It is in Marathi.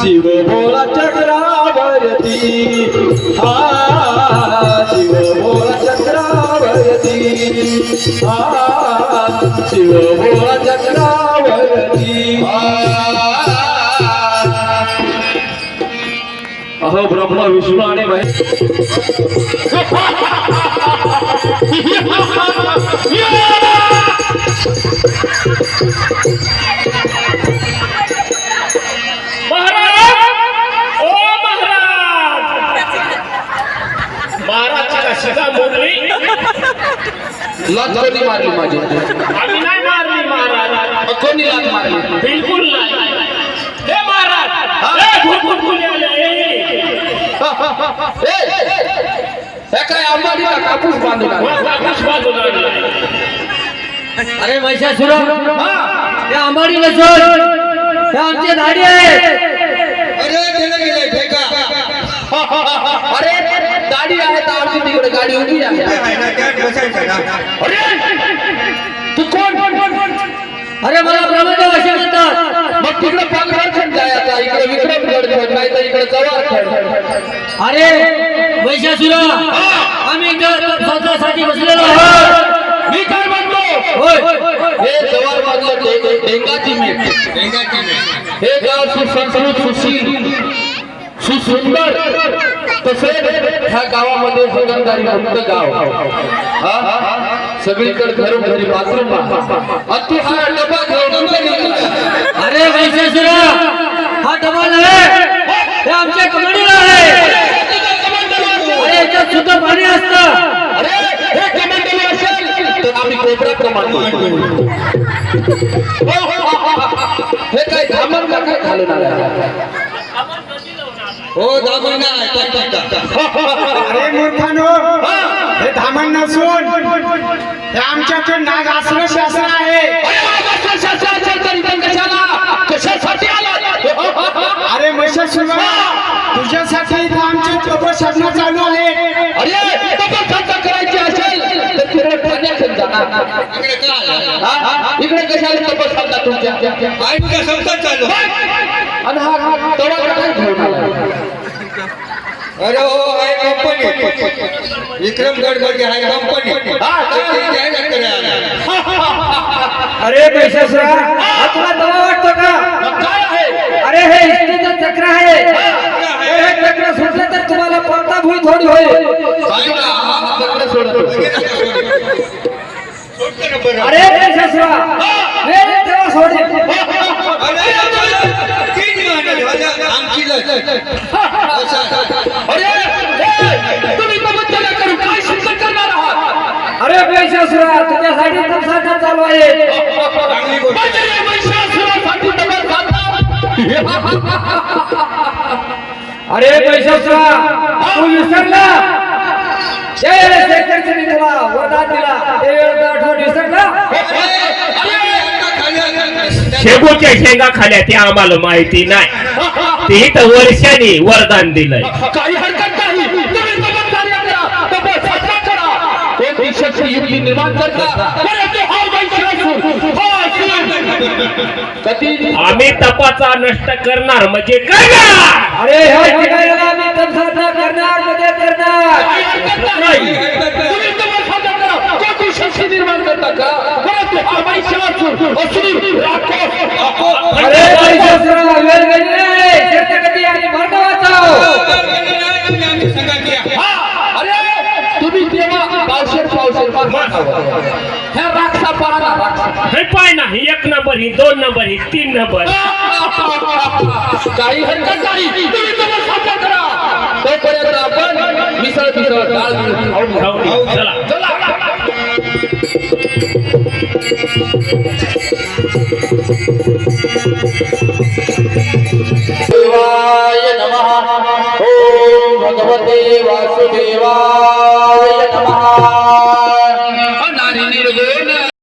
शिव भोला चक्रावरती हा शिव भोला चक्रावरती हा शिव भोला चक्रावरती अहो ब्रह्मा विष्णू आणि लात कोणी मारली माझी? आम्ही नाही मारली महाराज. कोणी लात मारली? बिलकुल नाही. हे महाराज हे भुरभुरभुरी आले. हे काय आंबाडीला कापूस बांधून आला? कापूस बांधून आणला. अरे महिषासुर त्या आंबाडीला सोड. त्या आमचे धाडी आहेत. अरे गेले गेले ठेका. अरे गाडी आहे तर आमची तिकडे गाडी उभी आहे. अरे तू कोण? अरे मला ब्रह्मदेव असे म्हणतात. मग तिकडे पालघर जायचा, इकडे विक्रमगड नाही तर इकडे जव्हार. अरे महिषासुर आम्ही संसारासाठी बसलेलो आहोत. मी काय म्हणतो? होय हे जव्हार मधलं डेंगाची मेट. हे गाव सुसंस्कृत सुशील सुंदर. तसेच ह्या गावामध्ये हगणदारी मुक्त गाव. सगळीकडे घरोघरी बाथरूम. अति हा डबा घेऊन. अरे महिषासुर हा डबा आहे हे आमच्या कमडीला आहे. अरे याच्यात सुद्धा पाणी असतं. अरे हे कमांडली असेल तर आम्ही कोपऱ्याप्रमाणे हे काय धामण का काय घालून आला? हो दामन नाही. अरे मूर्खानो हे धामण नसून हे आमच्याकडे नाग आश्रय शास्त्र आहे. कशासाठी आला? अरे महिषासुर तुझ्यासाठी इथं आमची तपश्चर्या चालू आहे. अरे तपश्चर्या करायची असेल तर तिकडे ठाण्यात जाणार. इकडे कशाला तपश्चर्या तुमच्या? चालू. आणि हा तवा काय घेऊन आला? अरे हो आहे कंपनी विक्रमगड मध्ये आहे कंपनी. अरे महिषासुर हा तुला दवा वाटतो का? काय आहे? अरे हे इष्टीचं चक्र आहे. हे चक्र सुटलं तर तुम्हाला पडता भूल थोडी होईल. अरे महिषासुर हे तेव्हा सोडे. आमची तुम्ही तपश्चर्या करून काय सिद्ध करणार आहात? अरे महिषासुर तुझ्यासाठी तपश्चर्या चालू आहे. अरे महिषासुर तू विसरला शेखरचे मी तुला वरदान दिला ते आठवण विसरला. शेपूच्या शेंगा खाल्या ते आम्हाला माहिती नाही. ते तर वर्षांनी वरदान दिलंय. काही हरकत नाही. तुम्ही तपश्चर्या करा, तपश्चर्या करा. कोणती शक्ती युक्ती निर्माण करता? आम्ही तपाचा नष्ट करणार म्हणजे करणार. अरे ह्या ठिकाणी आम्ही तपश्चर्या करणार म्हणजे करणार. तुम्ही तपश्चर्या करा, कोणती शक्ती निर्माण करता का? परंतु हा महिषासुर असुर राक्षस. अरे महिषासुर वेळ गेली नाही. शर्यती आणि मरण वाचाव. अरे तुम्ही तेव्हा पावशेर ह्या राक्षा पळाला. हे पाय नाही. 1 नंबर ही 2 नंबर ही 3 नंबर. काही हरकत नाही. तुम्ही तपश्चर्या करा. तोपर्यंत आपण मिसळ डाळ खाऊ. चला देवाय नमः. ओम भगवते वासुदेवाय नमः. नारी निर्गुण